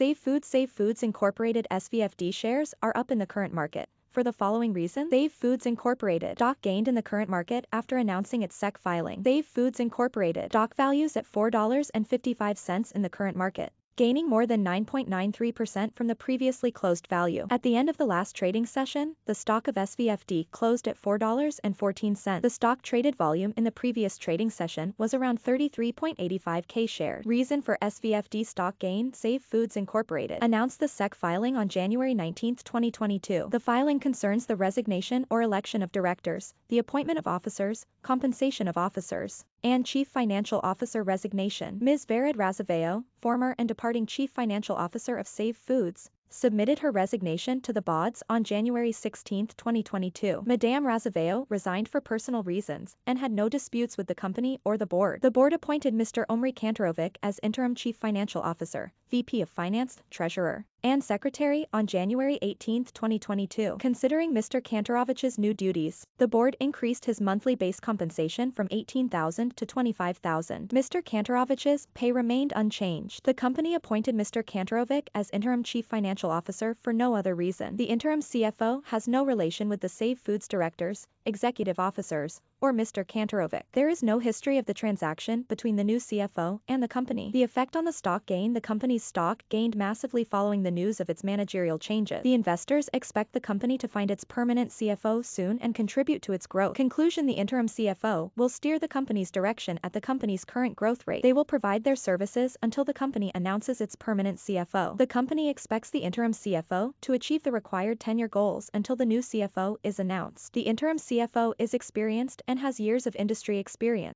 Save Foods Incorporated SVFD shares are up in the current market. For the following reason, Save Foods Incorporated stock gained in the current market after announcing its SEC filing. Save Foods Incorporated stock values at $4.55 in the current market, gaining more than 9.93% from the previously closed value. At the end of the last trading session, the stock of SVFD closed at $4.14. The stock traded volume in the previous trading session was around 33.85K shares. Reason for SVFD stock gain: Save Foods Incorporated announced the SEC filing on January 19, 2022. The filing concerns the resignation or election of directors, the appointment of officers, compensation of officers, and Chief Financial Officer resignation. Ms. Mme Raz-Avayo, former and departing Chief Financial Officer of Save Foods, submitted her resignation to the boards on January 16, 2022. Mme Raz-Avayo resigned for personal reasons and had no disputes with the company or the board. The board appointed Mr. Omri Kanterovich as interim Chief Financial Officer, VP of Finance, Treasurer, and Secretary on January 18, 2022. Considering Mr. Kanterovich's new duties, the board increased his monthly base compensation from $18,000 to $25,000. Mr. Kanterovich's pay remained unchanged. The company appointed Mr. Kanterovich as interim Chief Financial Officer for no other reason. The interim CFO has no relation with the Save Foods directors, executive officers, or Mr. Kanterovich. There is no history of the transaction between the new CFO and the company. The effect on the stock gain: the company's stock gained massively following the news of its managerial changes. The investors expect the company to find its permanent CFO soon and contribute to its growth. Conclusion: the interim CFO will steer the company's direction at the company's current growth rate. They will provide their services until the company announces its permanent CFO. The company expects the interim CFO to achieve the required tenure goals until the new CFO is announced. The interim CFO is experienced and has years of industry experience.